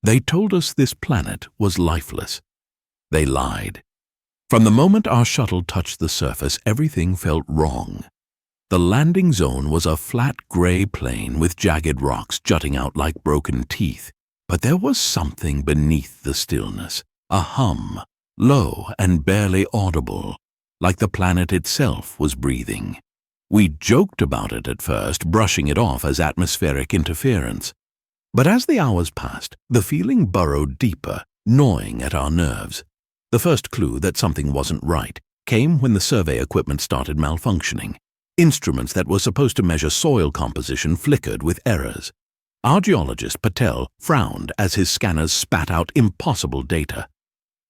They told us this planet was lifeless. They lied. From the moment our shuttle touched the surface, everything felt wrong. The landing zone was a flat gray plain with jagged rocks jutting out like broken teeth. But there was something beneath the stillness, a hum, low and barely audible, like the planet itself was breathing. We joked about it at first, brushing it off as atmospheric interference. But as the hours passed, the feeling burrowed deeper, gnawing at our nerves. The first clue that something wasn't right came when the survey equipment started malfunctioning. Instruments that were supposed to measure soil composition flickered with errors. Our geologist, Patel, frowned as his scanners spat out impossible data.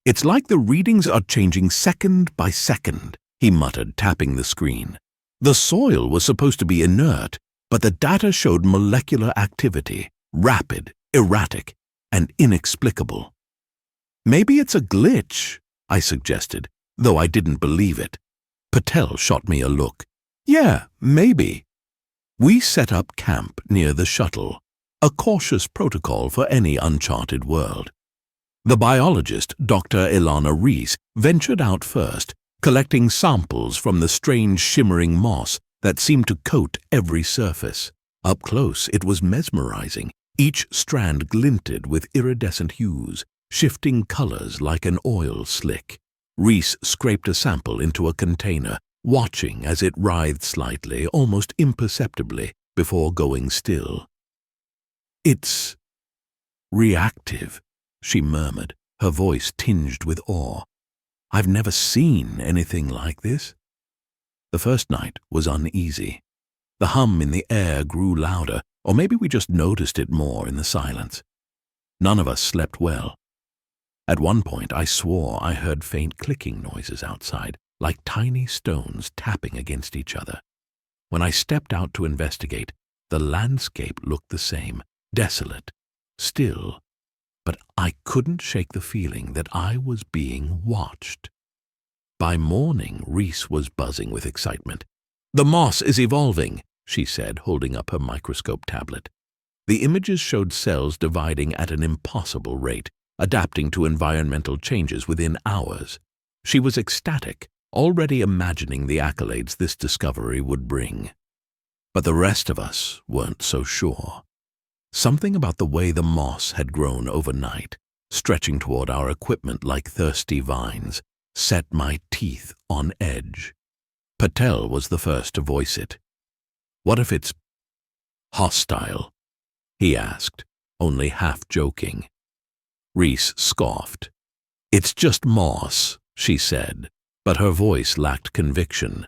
"It's like the readings are changing second by second," he muttered, tapping the screen. The soil was supposed to be inert, but the data showed molecular activity, rapid, erratic, and inexplicable. "Maybe it's a glitch," I suggested, though I didn't believe it. Patel shot me a look. "Yeah, maybe." We set up camp near the shuttle, a cautious protocol for any uncharted world. The biologist, Dr. Ilana Reese, ventured out first, collecting samples from the strange shimmering moss that seemed to coat every surface. Up close, it was mesmerizing. Each strand glinted with iridescent hues, shifting colors like an oil slick. Reese scraped a sample into a container, watching as it writhed slightly, almost imperceptibly, before going still. "It's reactive," she murmured, her voice tinged with awe. "I've never seen anything like this." The first night was uneasy. The hum in the air grew louder, or maybe we just noticed it more in the silence. None of us slept well. At one point, I swore I heard faint clicking noises outside, like tiny stones tapping against each other. When I stepped out to investigate, the landscape looked the same, desolate, still, but I couldn't shake the feeling that I was being watched. By morning, Reese was buzzing with excitement. "The moss is evolving," she said, holding up her microscope tablet. The images showed cells dividing at an impossible rate, adapting to environmental changes within hours. She was ecstatic, already imagining the accolades this discovery would bring. But the rest of us weren't so sure. Something about the way the moss had grown overnight, stretching toward our equipment like thirsty vines, set my teeth on edge. Patel was the first to voice it. "What if it's hostile?" he asked, only half joking. Reese scoffed. "It's just moss," she said, but her voice lacked conviction.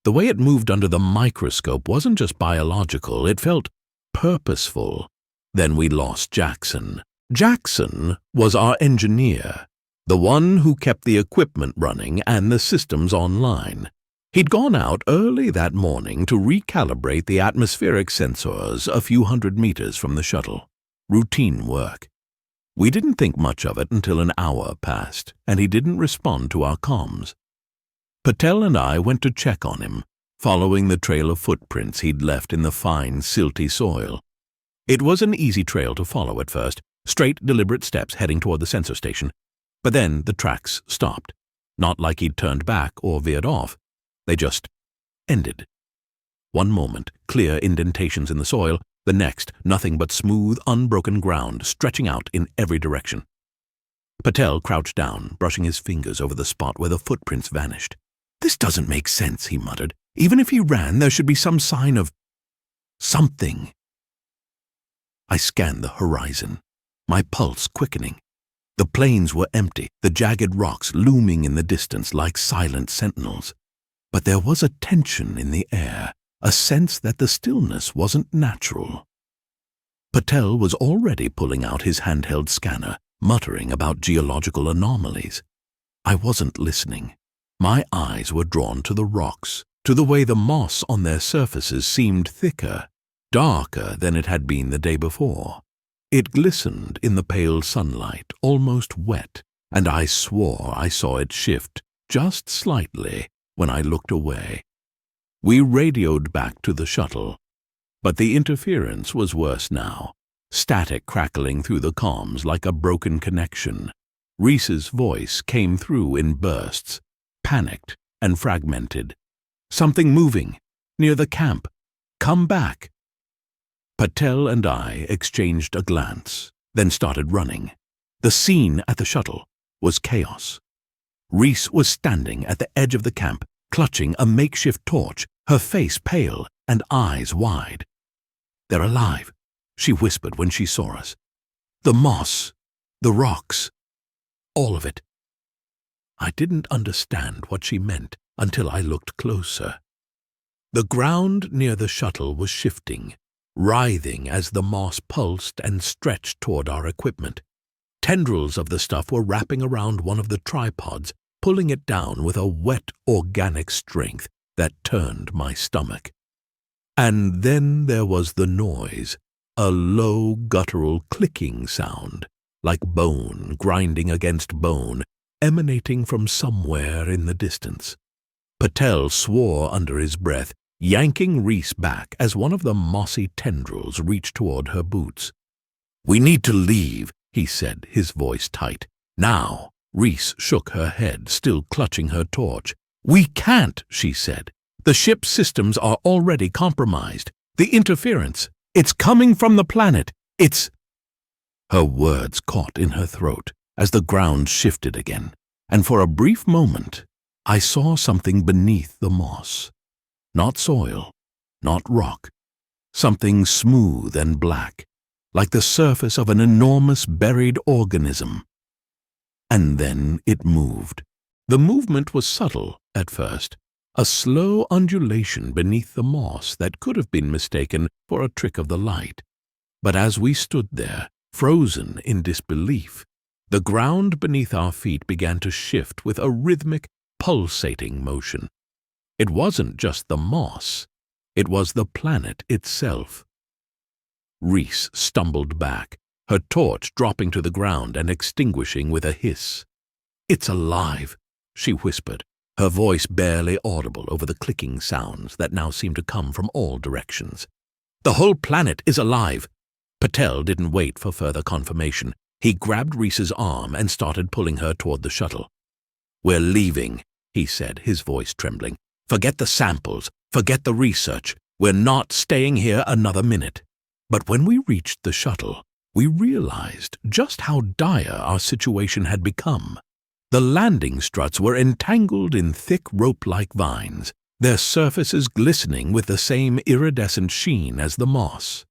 The way it moved under the microscope wasn't just biological, it felt purposeful. Then we lost Jackson. Jackson was our engineer, the one who kept the equipment running and the systems online. He'd gone out early that morning to recalibrate the atmospheric sensors a few hundred meters from the shuttle. Routine work. We didn't think much of it until an hour passed, and he didn't respond to our comms. Patel and I went to check on him, following the trail of footprints he'd left in the fine, silty soil. It was an easy trail to follow at first, straight, deliberate steps heading toward the sensor station. But then the tracks stopped. Not like he'd turned back or veered off. They just ended. One moment, clear indentations in the soil. The next, nothing but smooth, unbroken ground stretching out in every direction. Patel crouched down, brushing his fingers over the spot where the footprints vanished. "This doesn't make sense," he muttered. "Even if he ran, there should be some sign of something." I scanned the horizon, my pulse quickening. The plains were empty, the jagged rocks looming in the distance like silent sentinels. But there was a tension in the air, a sense that the stillness wasn't natural. Patel was already pulling out his handheld scanner, muttering about geological anomalies. I wasn't listening. My eyes were drawn to the rocks, to the way the moss on their surfaces seemed thicker, darker than it had been the day before. It glistened in the pale sunlight, almost wet, and I swore I saw it shift just slightly when I looked away. We radioed back to the shuttle, but the interference was worse now. static crackling through the comms like a broken connection. Reese's voice came through in bursts, panicked and fragmented. "Something moving, near the camp. Come back." Patel and I exchanged a glance, then started running. The scene at the shuttle was chaos. Reese was standing at the edge of the camp, clutching a makeshift torch, her face pale and eyes wide. "They're alive," she whispered when she saw us. "The moss, the rocks, all of it." I didn't understand what she meant until I looked closer. The ground near the shuttle was shifting, writhing as the moss pulsed and stretched toward our equipment. Tendrils of the stuff were wrapping around one of the tripods, pulling it down with a wet, organic strength that turned my stomach. And then there was the noise, a low, guttural clicking sound, like bone grinding against bone, emanating from somewhere in the distance. Patel swore under his breath, yanking Reese back as one of the mossy tendrils reached toward her boots. "We need to leave," he said, his voice tight. "Now." Reese shook her head, still clutching her torch. "We can't," she said. "The ship's systems are already compromised. The interference, it's coming from the planet. It's—" Her words caught in her throat as the ground shifted again, and for a brief moment I saw something beneath the moss. Not soil, not rock. Something smooth and black, like the surface of an enormous buried organism. And then it moved. The movement was subtle at first, a slow undulation beneath the moss that could have been mistaken for a trick of the light. But as we stood there, frozen in disbelief, the ground beneath our feet began to shift with a rhythmic, pulsating motion. It wasn't just the moss, it was the planet itself. Reese stumbled back, her torch dropping to the ground and extinguishing with a hiss. "It's alive," she whispered, her voice barely audible over the clicking sounds that now seemed to come from all directions. "The whole planet is alive." Patel didn't wait for further confirmation. He grabbed Reese's arm and started pulling her toward the shuttle. "We're leaving," he said, his voice trembling. "Forget the samples, forget the research. We're not staying here another minute." But when we reached the shuttle, we realized just how dire our situation had become. The landing struts were entangled in thick rope-like vines, their surfaces glistening with the same iridescent sheen as the moss.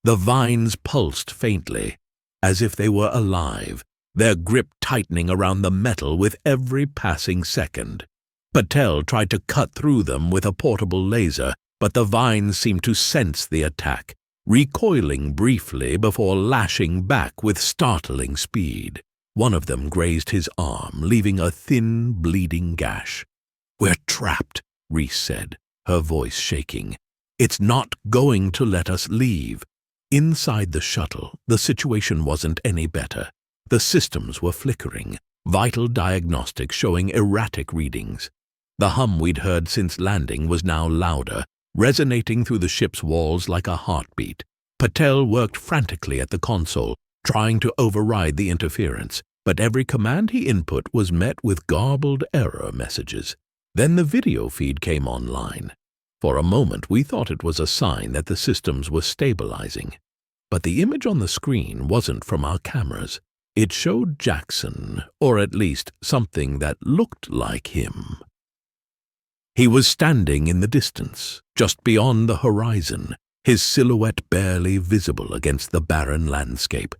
The vines pulsed faintly, as if they were alive, their grip tightening around the metal with every passing second. Patel tried to cut through them with a portable laser, but the vines seemed to sense the attack, recoiling briefly before lashing back with startling speed. One of them grazed his arm, leaving a thin, bleeding gash. "We're trapped," Reese said, her voice shaking. "It's not going to let us leave." Inside the shuttle, the situation wasn't any better. The systems were flickering, vital diagnostics showing erratic readings. The hum we'd heard since landing was now louder, resonating through the ship's walls like a heartbeat. Patel worked frantically at the console, trying to override the interference, but every command he input was met with garbled error messages. Then the video feed came online. For a moment we thought it was a sign that the systems were stabilizing. But the image on the screen wasn't from our cameras. It showed Jackson, or at least something that looked like him. He was standing in the distance, just beyond the horizon, his silhouette barely visible against the barren landscape.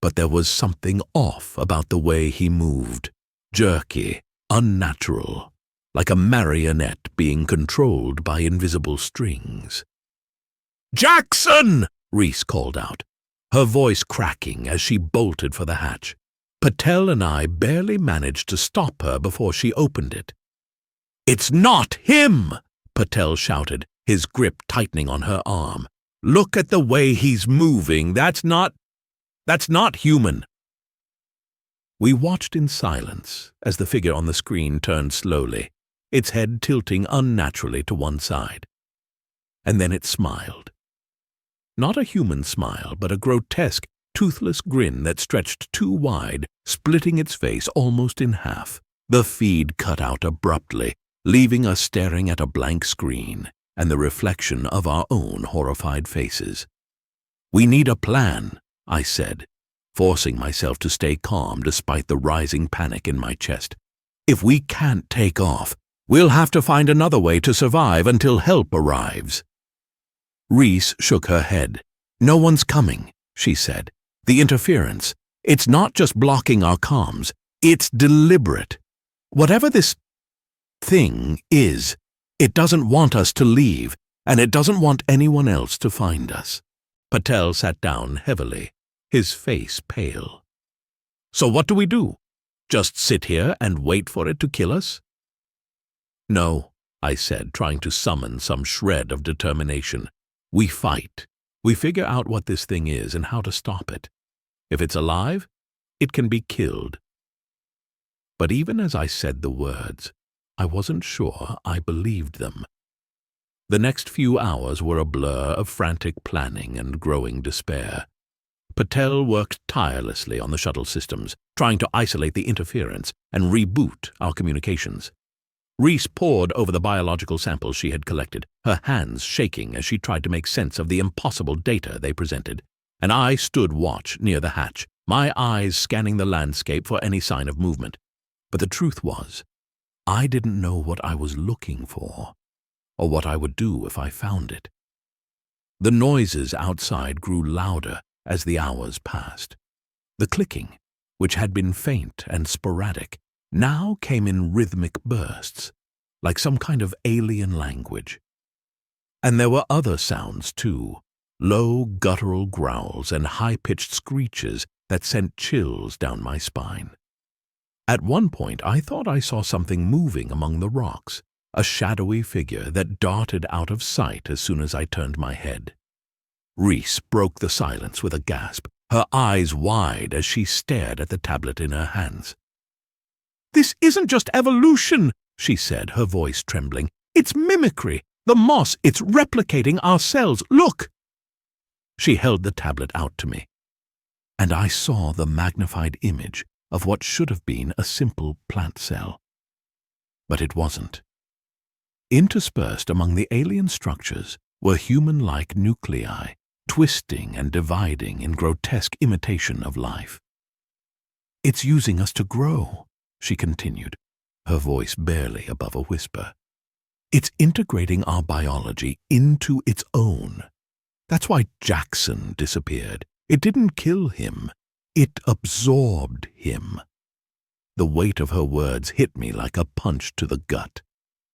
But there was something off about the way he moved, jerky, unnatural, like a marionette being controlled by invisible strings. "Jackson!" Reese called out, her voice cracking as she bolted for the hatch. Patel and I barely managed to stop her before she opened it. "It's not him!" Patel shouted, his grip tightening on her arm. "Look at the way he's moving. That's not human." We watched in silence as the figure on the screen turned slowly, its head tilting unnaturally to one side. And then it smiled. Not a human smile, but a grotesque, toothless grin that stretched too wide, splitting its face almost in half. The feed cut out abruptly, leaving us staring at a blank screen and the reflection of our own horrified faces. "We need a plan," I said, forcing myself to stay calm despite the rising panic in my chest. "If we can't take off, we'll have to find another way to survive until help arrives." Reese shook her head. "No one's coming," she said. "The interference, it's not just blocking our comms, it's deliberate. Whatever this thing is, it doesn't want us to leave, and it doesn't want anyone else to find us." Patel sat down heavily, his face pale. "So what do we do? Just sit here and wait for it to kill us?" "No," I said, trying to summon some shred of determination. "We fight. We figure out what this thing is and how to stop it. If it's alive, it can be killed." But even as I said the words, I wasn't sure I believed them. The next few hours were a blur of frantic planning and growing despair. Patel worked tirelessly on the shuttle systems, trying to isolate the interference and reboot our communications. Reese pored over the biological samples she had collected, her hands shaking as she tried to make sense of the impossible data they presented, and I stood watch near the hatch, my eyes scanning the landscape for any sign of movement. But the truth was, I didn't know what I was looking for, or what I would do if I found it. The noises outside grew louder as the hours passed. The clicking, which had been faint and sporadic, now came in rhythmic bursts, like some kind of alien language. And there were other sounds too, low guttural growls and high-pitched screeches that sent chills down my spine. At one point, I thought I saw something moving among the rocks, a shadowy figure that darted out of sight as soon as I turned my head. Reese broke the silence with a gasp, her eyes wide as she stared at the tablet in her hands. "This isn't just evolution," she said, her voice trembling. "It's mimicry. The moss, it's replicating our cells. Look!" She held the tablet out to me, and I saw the magnified image of what should have been a simple plant cell. But it wasn't. Interspersed among the alien structures were human-like nuclei, twisting and dividing in grotesque imitation of life. "It's using us to grow," she continued, her voice barely above a whisper. "It's integrating our biology into its own. That's why Jackson disappeared. It didn't kill him. It absorbed him." The weight of her words hit me like a punch to the gut.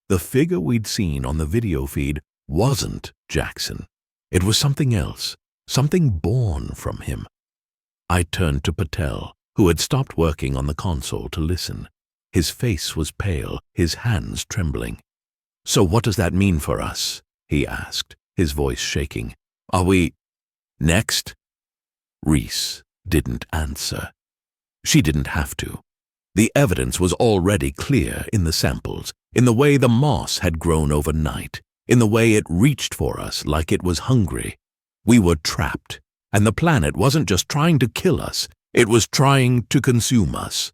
The figure we'd seen on the video feed wasn't Jackson. It was something else, something born from him. I turned to Patel, who had stopped working on the console to listen. His face was pale, his hands trembling. "So what does that mean for us?" he asked, his voice shaking. "Are we next?" Reese didn't answer. She didn't have to. The evidence was already clear in the samples, in the way the moss had grown overnight, in the way it reached for us like it was hungry. We were trapped, and the planet wasn't just trying to kill us, it was trying to consume us.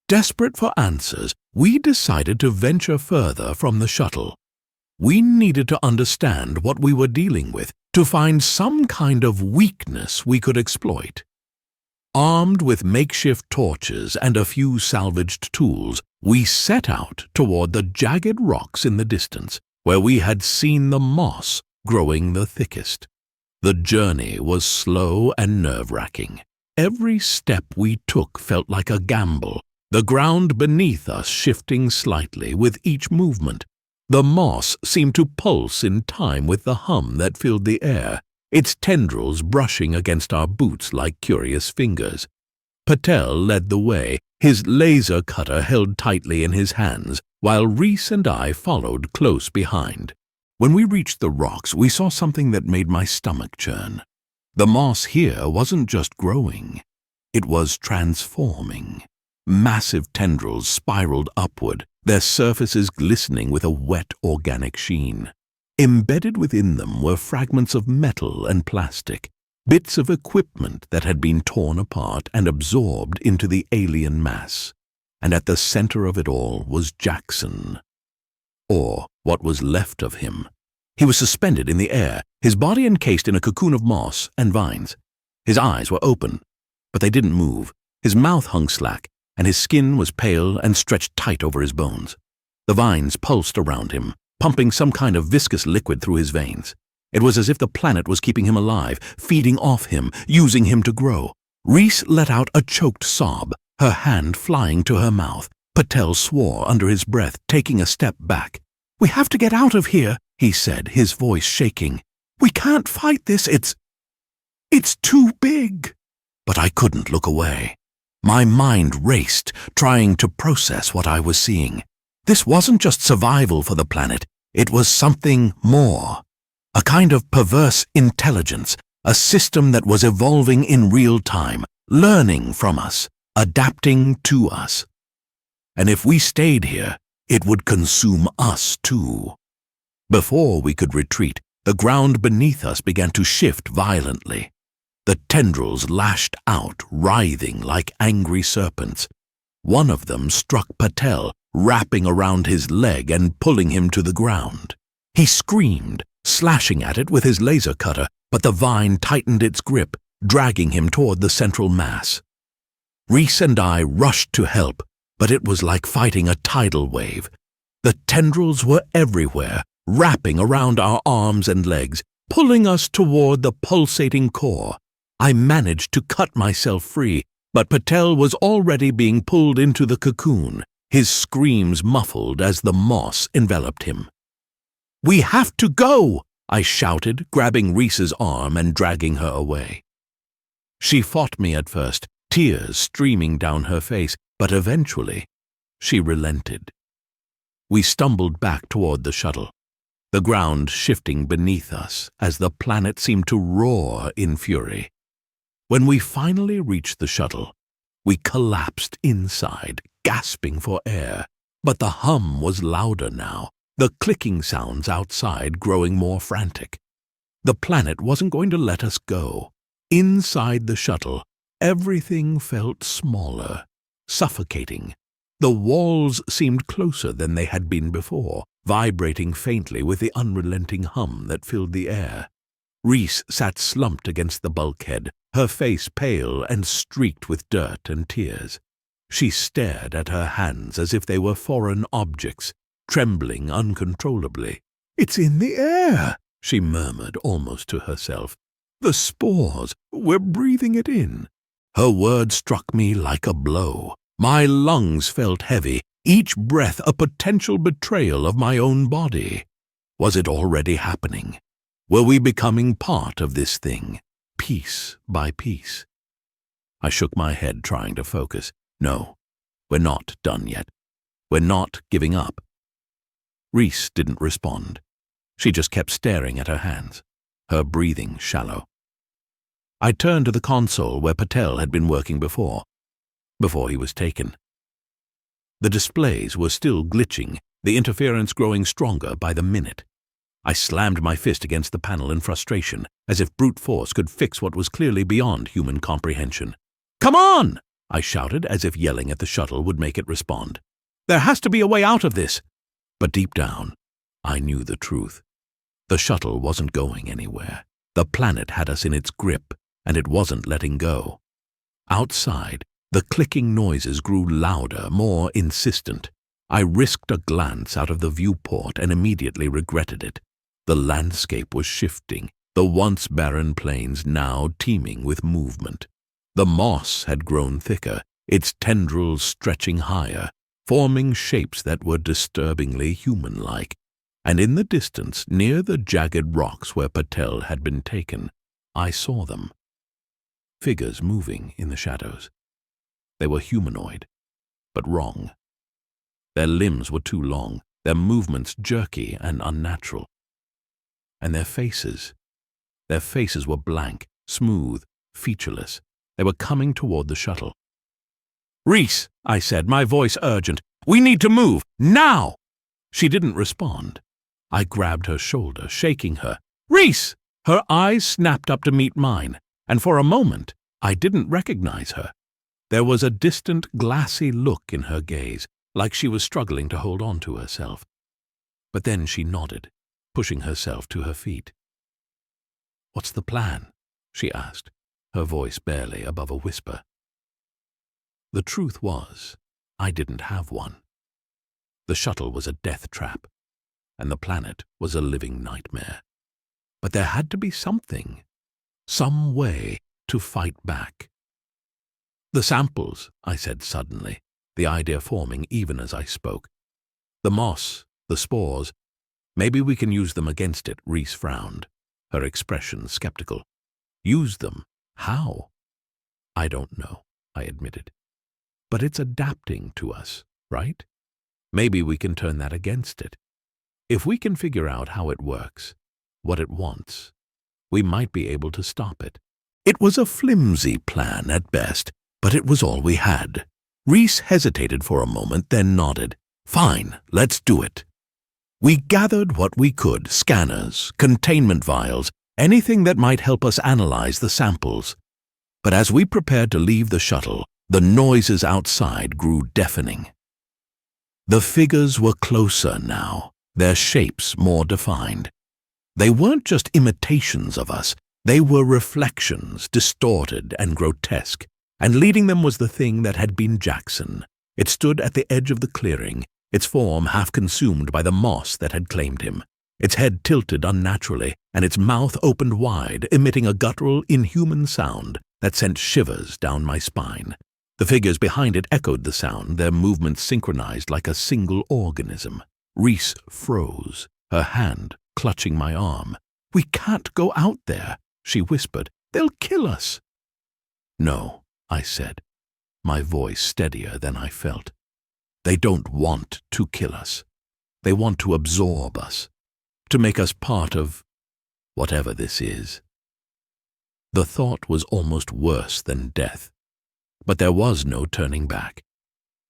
Desperate for answers, we decided to venture further from the shuttle. We needed to understand what we were dealing with, to find some kind of weakness we could exploit. Armed with makeshift torches and a few salvaged tools, we set out toward the jagged rocks in the distance, where we had seen the moss growing the thickest. The journey was slow and nerve-wracking. Every step we took felt like a gamble, the ground beneath us shifting slightly with each movement. The moss seemed to pulse in time with the hum that filled the air, its tendrils brushing against our boots like curious fingers. Patel led the way, his laser cutter held tightly in his hands, while Reese and I followed close behind. When we reached the rocks, we saw something that made my stomach churn. The moss here wasn't just growing, it was transforming. Massive tendrils spiraled upward, their surfaces glistening with a wet organic sheen. Embedded within them were fragments of metal and plastic, bits of equipment that had been torn apart and absorbed into the alien mass. And at the center of it all was Jackson. Or what was left of him. He was suspended in the air, his body encased in a cocoon of moss and vines. His eyes were open, but they didn't move. His mouth hung slack, and his skin was pale and stretched tight over his bones. The vines pulsed around him, pumping some kind of viscous liquid through his veins. It was as if the planet was keeping him alive, feeding off him, using him to grow. Reese let out a choked sob, her hand flying to her mouth. Patel swore under his breath, taking a step back. "We have to get out of here," he said, his voice shaking. "We can't fight this. It's too big." But I couldn't look away. My mind raced, trying to process what I was seeing. This wasn't just survival for the planet. It was something more. A kind of perverse intelligence, a system that was evolving in real time, learning from us, adapting to us. And if we stayed here, it would consume us too. Before we could retreat, the ground beneath us began to shift violently. The tendrils lashed out, writhing like angry serpents. One of them struck Patel, wrapping around his leg and pulling him to the ground. He screamed, slashing at it with his laser cutter, but the vine tightened its grip, dragging him toward the central mass. Reese and I rushed to help, but it was like fighting a tidal wave. The tendrils were everywhere, wrapping around our arms and legs, pulling us toward the pulsating core. I managed to cut myself free, but Patel was already being pulled into the cocoon, his screams muffled as the moss enveloped him. "We have to go!" I shouted, grabbing Reese's arm and dragging her away. She fought me at first, tears streaming down her face, but eventually she relented. We stumbled back toward the shuttle, the ground shifting beneath us as the planet seemed to roar in fury. When we finally reached the shuttle, we collapsed inside, gasping for air. But the hum was louder now, the clicking sounds outside growing more frantic. The planet wasn't going to let us go. Inside the shuttle, everything felt smaller, suffocating. The walls seemed closer than they had been before, vibrating faintly with the unrelenting hum that filled the air. Reese sat slumped against the bulkhead, her face pale and streaked with dirt and tears. She stared at her hands as if they were foreign objects, trembling uncontrollably. "It's in the air," she murmured almost to herself. "The spores, we're breathing it in." Her words struck me like a blow. My lungs felt heavy, each breath a potential betrayal of my own body. Was it already happening? Were we becoming part of this thing, piece by piece? I shook my head, trying to focus. No, we're not done yet. We're not giving up. Reese didn't respond. She just kept staring at her hands, her breathing shallow. I turned to the console where Patel had been working before he was taken. The displays were still glitching, the interference growing stronger by the minute. I slammed my fist against the panel in frustration, as if brute force could fix what was clearly beyond human comprehension. "Come on!" I shouted, as if yelling at the shuttle would make it respond. "There has to be a way out of this." But deep down, I knew the truth. The shuttle wasn't going anywhere. The planet had us in its grip, and it wasn't letting go. Outside, the clicking noises grew louder, more insistent. I risked a glance out of the viewport and immediately regretted it. The landscape was shifting, the once barren plains now teeming with movement. The moss had grown thicker, its tendrils stretching higher, forming shapes that were disturbingly human-like. And in the distance, near the jagged rocks where Patel had been taken, I saw them. Figures moving in the shadows. They were humanoid, but wrong. Their limbs were too long, their movements jerky and unnatural. And their faces were blank, smooth, featureless. They were coming toward the shuttle. "Reese," I said, my voice urgent, "we need to move, now!" She didn't respond. I grabbed her shoulder, shaking her. "Reese!" Her eyes snapped up to meet mine, and for a moment I didn't recognize her. There was a distant, glassy look in her gaze, like she was struggling to hold on to herself. But then she nodded, pushing herself to her feet. "What's the plan?" she asked, her voice barely above a whisper. The truth was, I didn't have one. The shuttle was a death trap, and the planet was a living nightmare. But there had to be something, some way to fight back. "The samples," I said suddenly, the idea forming even as I spoke. "The moss, the spores, maybe we can use them against it." Reese frowned, her expression skeptical. "Use them? How?" "I don't know," I admitted. "But it's adapting to us, right? Maybe we can turn that against it. If we can figure out how it works, what it wants, we might be able to stop it." It was a flimsy plan at best, but it was all we had. Reese hesitated for a moment, then nodded. "Fine, let's do it." We gathered what we could: scanners, containment vials, anything that might help us analyze the samples. But as we prepared to leave the shuttle, the noises outside grew deafening. The figures were closer now, their shapes more defined. They weren't just imitations of us, they were reflections, distorted and grotesque, and leading them was the thing that had been Jackson. It stood at the edge of the clearing, its form half consumed by the moss that had claimed him, its head tilted unnaturally, and its mouth opened wide, emitting a guttural, inhuman sound that sent shivers down my spine. The figures behind it echoed the sound, their movements synchronized like a single organism. Reese froze, her hand clutching my arm. "We can't go out there," she whispered. "They'll kill us." "No," I said, my voice steadier than I felt. "They don't want to kill us. They want to absorb us, to make us part of whatever this is." The thought was almost worse than death. But there was no turning back.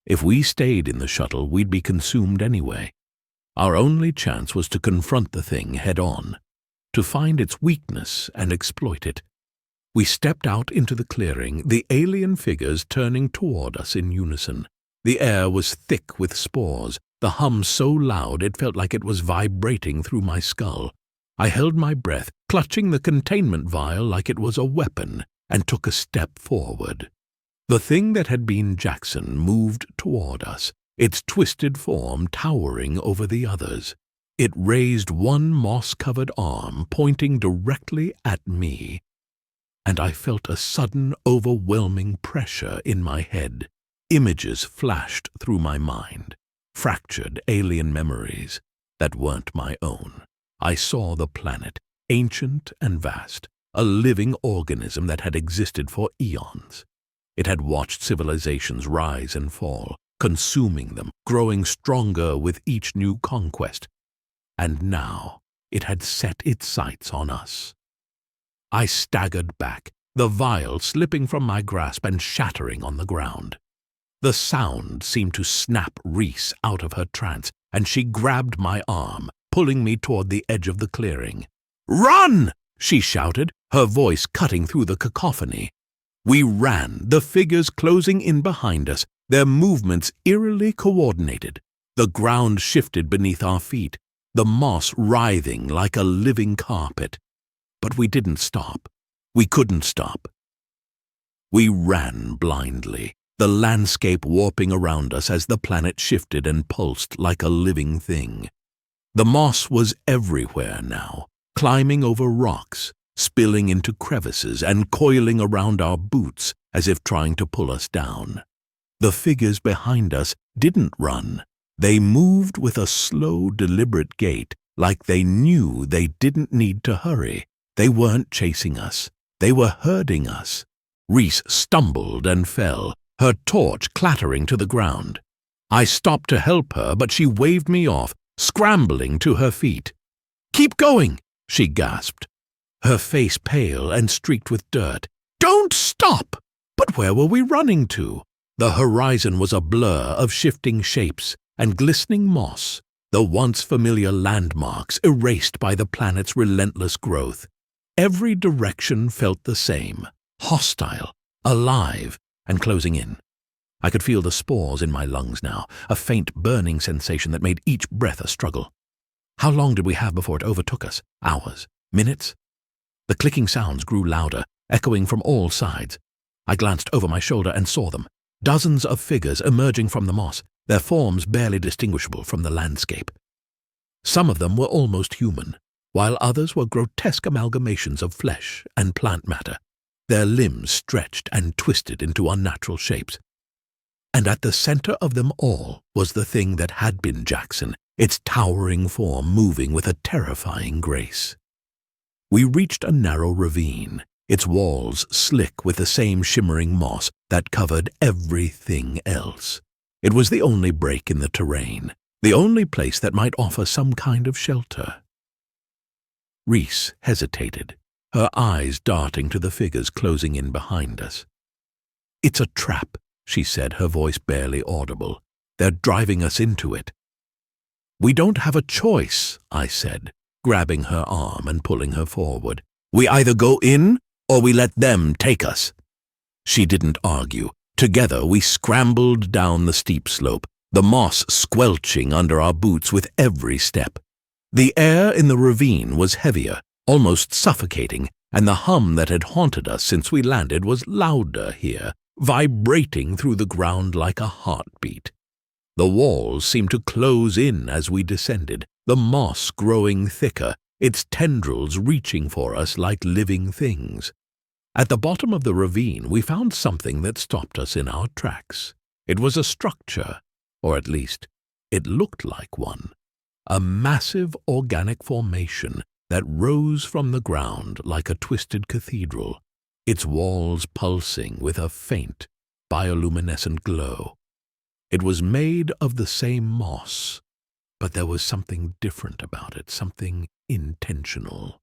If we stayed in the shuttle, we'd be consumed anyway. Our only chance was to confront the thing head-on, to find its weakness and exploit it. We stepped out into the clearing, the alien figures turning toward us in unison. The air was thick with spores, the hum so loud it felt like it was vibrating through my skull. I held my breath, clutching the containment vial like it was a weapon, and took a step forward. The thing that had been Jackson moved toward us, its twisted form towering over the others. It raised one moss-covered arm, pointing directly at me, and I felt a sudden, overwhelming pressure in my head. Images flashed through my mind, fractured alien memories that weren't my own. I saw the planet, ancient and vast, a living organism that had existed for eons. It had watched civilizations rise and fall, consuming them, growing stronger with each new conquest. And now it had set its sights on us. I staggered back, the vial slipping from my grasp and shattering on the ground. The sound seemed to snap Reese out of her trance, and she grabbed my arm, pulling me toward the edge of the clearing. "Run!" she shouted, her voice cutting through the cacophony. We ran, the figures closing in behind us, their movements eerily coordinated. The ground shifted beneath our feet, the moss writhing like a living carpet. But we didn't stop. We couldn't stop. We ran blindly, the landscape warping around us as the planet shifted and pulsed like a living thing. The moss was everywhere now, climbing over rocks, spilling into crevices and coiling around our boots as if trying to pull us down. The figures behind us didn't run. They moved with a slow, deliberate gait, like they knew they didn't need to hurry. They weren't chasing us. They were herding us. Reese stumbled and fell, her torch clattering to the ground. I stopped to help her, but she waved me off, scrambling to her feet. "Keep going," she gasped, her face pale and streaked with dirt. "Don't stop!" But where were we running to? The horizon was a blur of shifting shapes and glistening moss. the once familiar landmarks erased by the planet's relentless growth. Every direction felt the same, hostile, alive, and closing in. I could feel the spores in my lungs now, a faint burning sensation that made each breath a struggle. How long did we have before it overtook us? Hours? Minutes? The clicking sounds grew louder, echoing from all sides. I glanced over my shoulder and saw them. Dozens of figures emerging from the moss, their forms barely distinguishable from the landscape. Some of them were almost human, while others were grotesque amalgamations of flesh and plant matter, their limbs stretched and twisted into unnatural shapes. And at the center of them all was the thing that had been Jackson, its towering form moving with a terrifying grace. We reached a narrow ravine, its walls slick with the same shimmering moss that covered everything else. It was the only break in the terrain, the only place that might offer some kind of shelter. Reese hesitated, her eyes darting to the figures closing in behind us. "It's a trap," she said, her voice barely audible. "They're driving us into it." "We don't have a choice," I said, grabbing her arm and pulling her forward. "We either go in or we let them take us." She didn't argue. Together we scrambled down the steep slope, the moss squelching under our boots with every step. The air in the ravine was heavier, almost suffocating, and the hum that had haunted us since we landed was louder here, vibrating through the ground like a heartbeat. The walls seemed to close in as we descended, the moss growing thicker, its tendrils reaching for us like living things. At the bottom of the ravine, we found something that stopped us in our tracks. It was a structure, or at least, it looked like one. A massive organic formation that rose from the ground like a twisted cathedral, its walls pulsing with a faint, bioluminescent glow. It was made of the same moss, but there was something different about it, something intentional.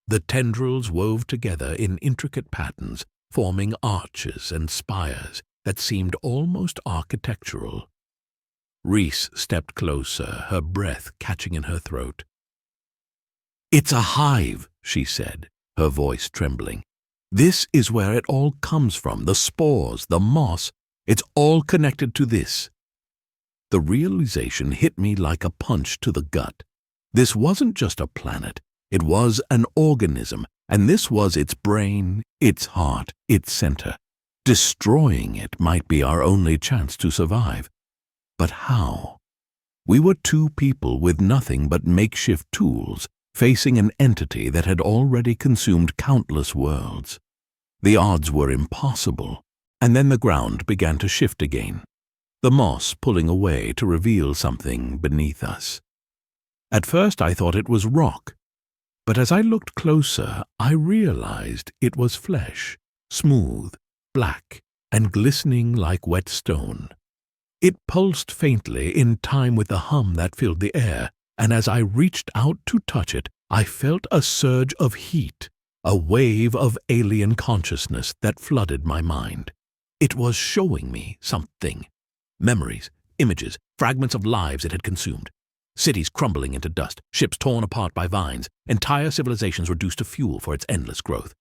The tendrils wove together in intricate patterns, forming arches and spires that seemed almost architectural. Reese stepped closer, her breath catching in her throat. "It's a hive," she said, her voice trembling. "This is where it all comes from, the spores, the moss. It's all connected to this." The realization hit me like a punch to the gut. This wasn't just a planet. It was an organism, and this was its brain, its heart, its center. Destroying it might be our only chance to survive. But how? We were two people with nothing but makeshift tools, facing an entity that had already consumed countless worlds. The odds were impossible, and then the ground began to shift again, the moss pulling away to reveal something beneath us. At first I thought it was rock, but as I looked closer, I realized it was flesh, smooth, black, and glistening like wet stone. It pulsed faintly in time with the hum that filled the air, and as I reached out to touch it, I felt a surge of heat, a wave of alien consciousness that flooded my mind. It was showing me something. Memories, images, fragments of lives it had consumed. Cities crumbling into dust, ships torn apart by vines, entire civilizations reduced to fuel for its endless growth.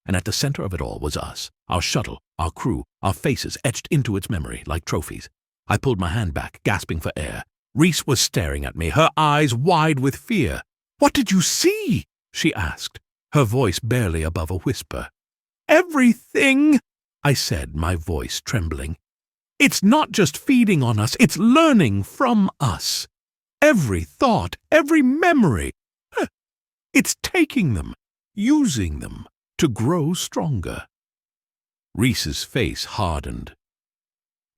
And at the center of it all was us, our shuttle, our crew, our faces etched into its memory like trophies. I pulled my hand back, gasping for air. Reese was staring at me, her eyes wide with fear. "What did you see?" she asked, her voice barely above a whisper. "Everything," I said, my voice trembling. "It's not just feeding on us, it's learning from us. Every thought, every memory. It's taking them, using them to grow stronger." Reese's face hardened,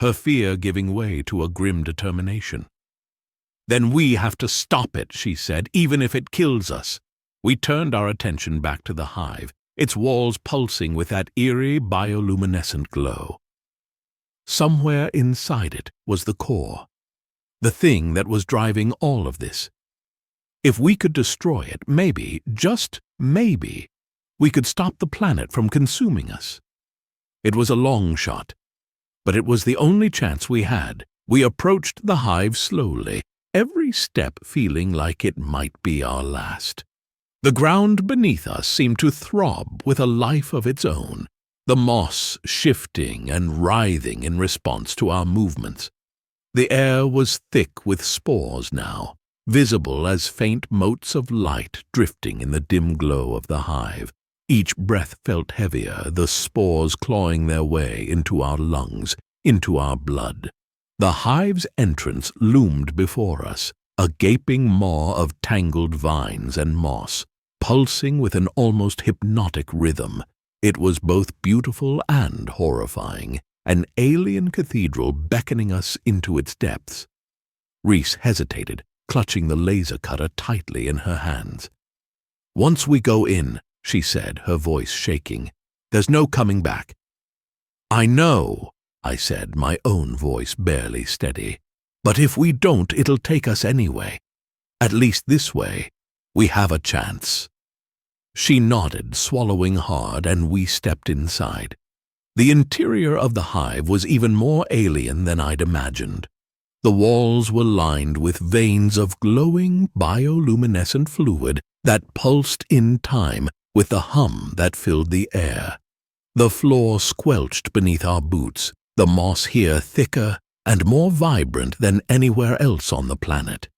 her fear giving way to a grim determination. "Then we have to stop it," she said, "even if it kills us." We turned our attention back to the hive, its walls pulsing with that eerie bioluminescent glow. Somewhere inside it was the core, the thing that was driving all of this. If we could destroy it, maybe, just maybe, we could stop the planet from consuming us. It was a long shot, but it was the only chance we had. We approached the hive slowly, every step feeling like it might be our last. The ground beneath us seemed to throb with a life of its own, the moss shifting and writhing in response to our movements. The air was thick with spores now, visible as faint motes of light drifting in the dim glow of the hive. Each breath felt heavier, the spores clawing their way into our lungs, into our blood. The hive's entrance loomed before us, a gaping maw of tangled vines and moss, pulsing with an almost hypnotic rhythm. It was both beautiful and horrifying, an alien cathedral beckoning us into its depths. Reese hesitated, clutching the laser cutter tightly in her hands. "Once we go in," she said, her voice shaking, "there's no coming back." "I know," I said, my own voice barely steady. "But if we don't, it'll take us anyway. At least this way, we have a chance." She nodded, swallowing hard, and we stepped inside. The interior of the hive was even more alien than I'd imagined. The walls were lined with veins of glowing bioluminescent fluid that pulsed in time with the hum that filled the air. The floor squelched beneath our boots, the moss here thicker and more vibrant than anywhere else on the planet.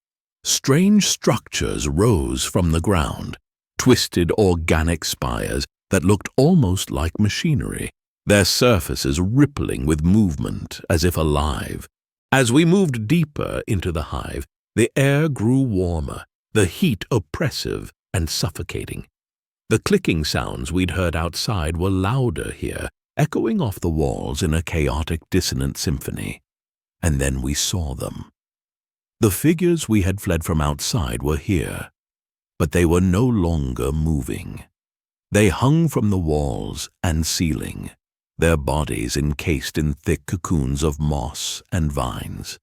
Strange structures rose from the ground, twisted organic spires that looked almost like machinery, their surfaces rippling with movement as if alive. As we moved deeper into the hive, the air grew warmer, the heat oppressive and suffocating. The clicking sounds we'd heard outside were louder here, echoing off the walls in a chaotic, dissonant symphony. And then we saw them. The figures we had fled from outside were here, but they were no longer moving. They hung from the walls and ceiling, their bodies encased in thick cocoons of moss and vines.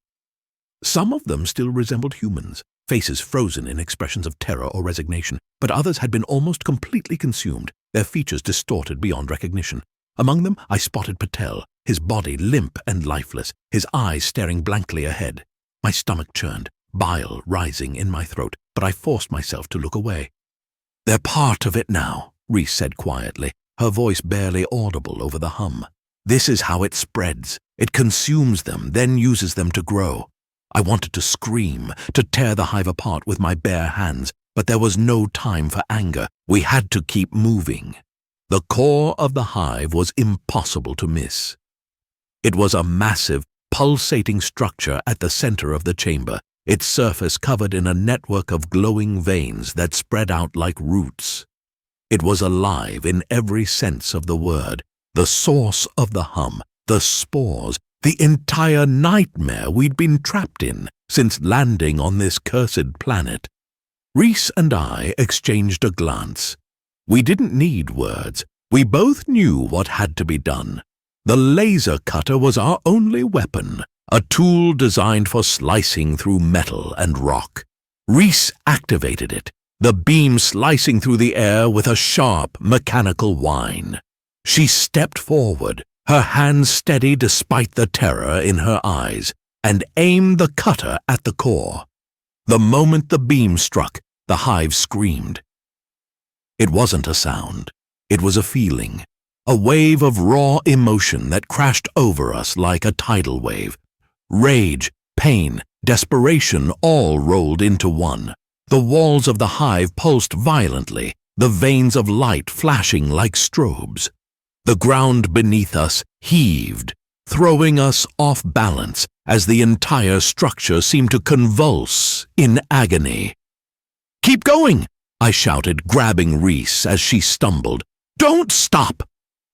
Some of them still resembled humans, faces frozen in expressions of terror or resignation, but others had been almost completely consumed, their features distorted beyond recognition. Among them I spotted Patel, his body limp and lifeless, his eyes staring blankly ahead. My stomach churned, bile rising in my throat, but I forced myself to look away. "They're part of it now," Reese said quietly, her voice barely audible over the hum. "This is how it spreads. It consumes them, then uses them to grow." I wanted to scream, to tear the hive apart with my bare hands, but there was no time for anger. We had to keep moving. The core of the hive was impossible to miss. It was a massive, pulsating structure at the center of the chamber, its surface covered in a network of glowing veins that spread out like roots. It was alive in every sense of the word, the source of the hum, the spores, the entire nightmare we'd been trapped in since landing on this cursed planet. Reese and I exchanged a glance. We didn't need words. We both knew what had to be done. The laser cutter was our only weapon, a tool designed for slicing through metal and rock. Reese activated it, the beam slicing through the air with a sharp, mechanical whine. She stepped forward, her hands steady despite the terror in her eyes, and aimed the cutter at the core. The moment the beam struck, the hive screamed. It wasn't a sound. It was a feeling, a wave of raw emotion that crashed over us like a tidal wave. Rage, pain, desperation all rolled into one. The walls of the hive pulsed violently, the veins of light flashing like strobes. The ground beneath us heaved, throwing us off balance as the entire structure seemed to convulse in agony. "Keep going!" I shouted, grabbing Reese as she stumbled. "Don't stop!"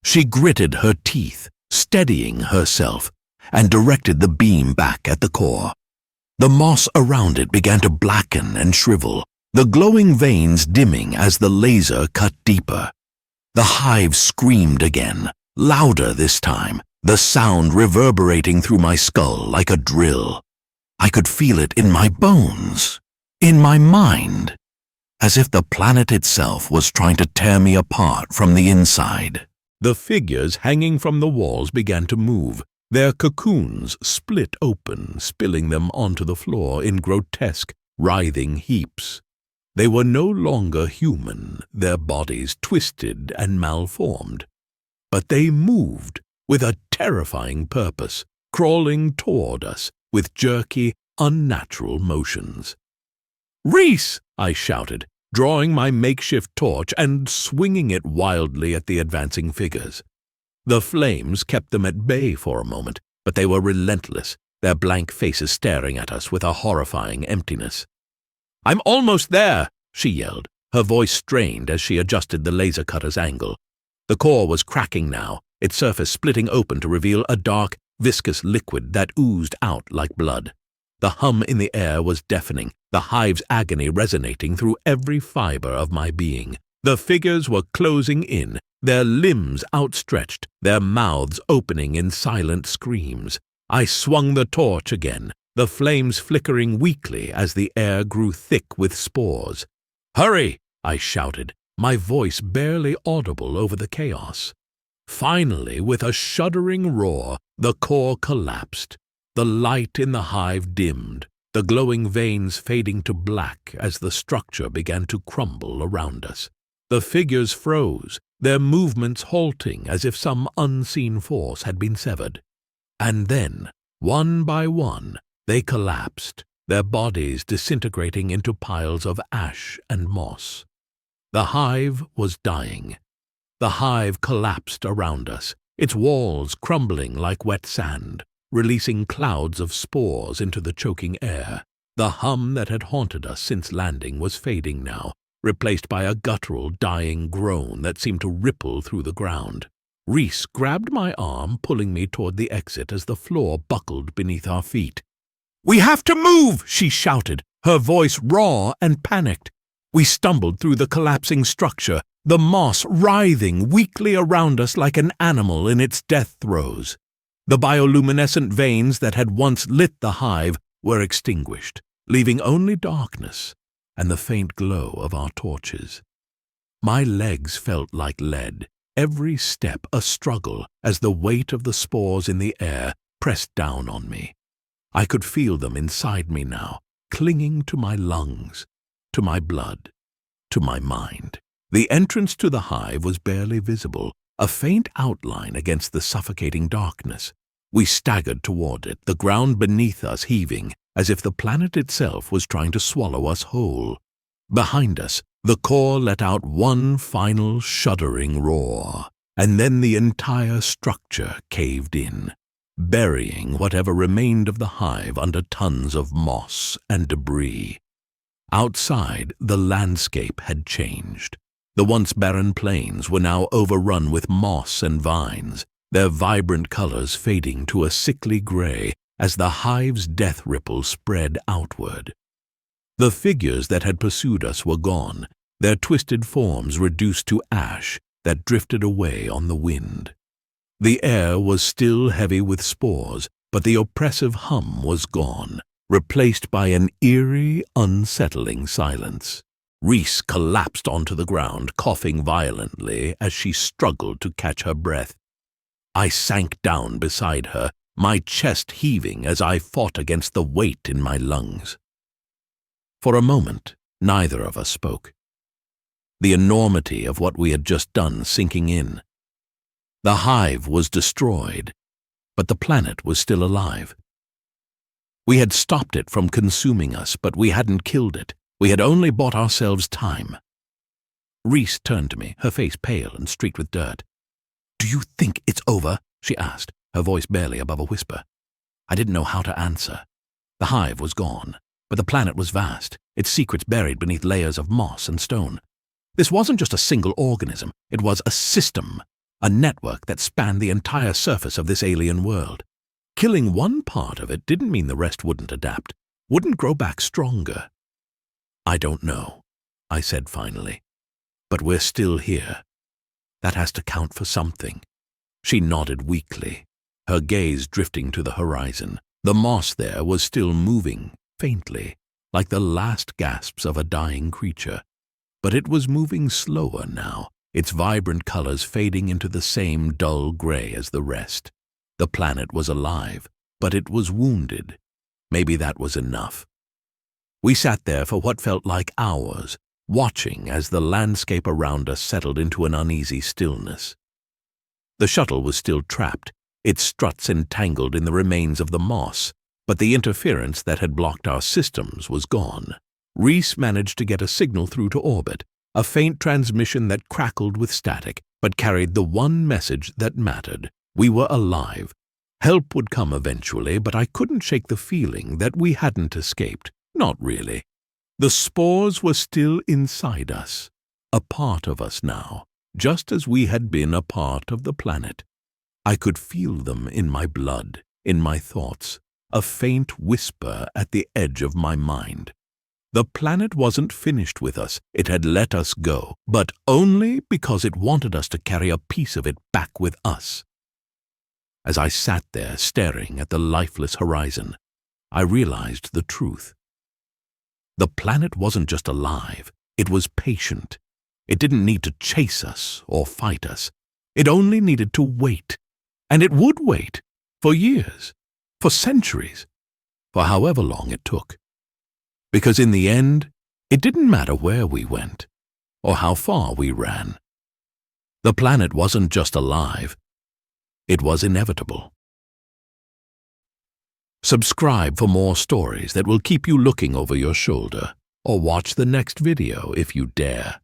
She gritted her teeth, steadying herself, and directed the beam back at the core. The moss around it began to blacken and shrivel, the glowing veins dimming as the laser cut deeper. The hive screamed again, louder this time, the sound reverberating through my skull like a drill. I could feel it in my bones, in my mind, as if the planet itself was trying to tear me apart from the inside. The figures hanging from the walls began to move, Their cocoons split open, spilling them onto the floor in grotesque, writhing heaps. They were no longer human, their bodies twisted and malformed. But they moved with a terrifying purpose, crawling toward us with jerky, unnatural motions. "Reese!" I shouted, drawing my makeshift torch and swinging it wildly at the advancing figures. The flames kept them at bay for a moment, but they were relentless, their blank faces staring at us with a horrifying emptiness. "I'm almost there!" she yelled, her voice strained as she adjusted the laser cutter's angle. The core was cracking now, its surface splitting open to reveal a dark, viscous liquid that oozed out like blood. The hum in the air was deafening, the hive's agony resonating through every fiber of my being. The figures were closing in, their limbs outstretched, their mouths opening in silent screams. I swung the torch again, the flames flickering weakly as the air grew thick with spores. "Hurry!" I shouted, my voice barely audible over the chaos. Finally, with a shuddering roar, the core collapsed. The light in the hive dimmed, the glowing veins fading to black as the structure began to crumble around us. The figures froze, their movements halting as if some unseen force had been severed. And then, one by one, they collapsed, their bodies disintegrating into piles of ash and moss. The hive was dying. The hive collapsed around us, its walls crumbling like wet sand, releasing clouds of spores into the choking air. The hum that had haunted us since landing was fading now, replaced by a guttural, dying groan that seemed to ripple through the ground. Reese grabbed my arm, pulling me toward the exit as the floor buckled beneath our feet. "We have to move!" she shouted, her voice raw and panicked. We stumbled through the collapsing structure, the moss writhing weakly around us like an animal in its death throes. The bioluminescent veins that had once lit the hive were extinguished, leaving only darkness and the faint glow of our torches. My legs felt like lead, every step a struggle as the weight of the spores in the air pressed down on me. I could feel them inside me now, clinging to my lungs, to my blood, to my mind. The entrance to the hive was barely visible, a faint outline against the suffocating darkness. We staggered toward it, the ground beneath us heaving, as if the planet itself was trying to swallow us whole. Behind us, the core let out one final shuddering roar, and then the entire structure caved in, burying whatever remained of the hive under tons of moss and debris. Outside, the landscape had changed. The once barren plains were now overrun with moss and vines, their vibrant colors fading to a sickly gray as the hive's death ripple spread outward. The figures that had pursued us were gone, their twisted forms reduced to ash that drifted away on the wind. The air was still heavy with spores, but the oppressive hum was gone, replaced by an eerie, unsettling silence. Reese collapsed onto the ground, coughing violently as she struggled to catch her breath. I sank down beside her, my chest heaving as I fought against the weight in my lungs. For a moment, neither of us spoke, the enormity of what we had just done sinking in. The hive was destroyed, but the planet was still alive. We had stopped it from consuming us, but we hadn't killed it. We had only bought ourselves time. Reese turned to me, her face pale and streaked with dirt. "Do you think it's over?" she asked, her voice barely above a whisper. I didn't know how to answer. The hive was gone, but the planet was vast, its secrets buried beneath layers of moss and stone. This wasn't just a single organism, it was a system, a network that spanned the entire surface of this alien world. Killing one part of it didn't mean the rest wouldn't adapt, wouldn't grow back stronger. "I don't know," I said finally, "but we're still here. That has to count for something." She nodded weakly, her gaze drifting to the horizon. The moss there was still moving, faintly, like the last gasps of a dying creature. But it was moving slower now, its vibrant colors fading into the same dull gray as the rest. The planet was alive, but it was wounded. Maybe that was enough. We sat there for what felt like hours, watching as the landscape around us settled into an uneasy stillness. The shuttle was still trapped, its struts entangled in the remains of the moss, but the interference that had blocked our systems was gone. Reese managed to get a signal through to orbit, a faint transmission that crackled with static, but carried the one message that mattered. We were alive. Help would come eventually, but I couldn't shake the feeling that we hadn't escaped. Not really. The spores were still inside us, a part of us now, just as we had been a part of the planet. I could feel them in my blood, in my thoughts, a faint whisper at the edge of my mind. The planet wasn't finished with us. It had let us go, but only because it wanted us to carry a piece of it back with us. As I sat there staring at the lifeless horizon, I realized the truth. The planet wasn't just alive, it was patient. It didn't need to chase us or fight us. It only needed to wait. And it would wait, for years, for centuries, for however long it took. Because in the end, it didn't matter where we went, or how far we ran. The planet wasn't just alive, it was inevitable. Subscribe for more stories that will keep you looking over your shoulder, or watch the next video if you dare.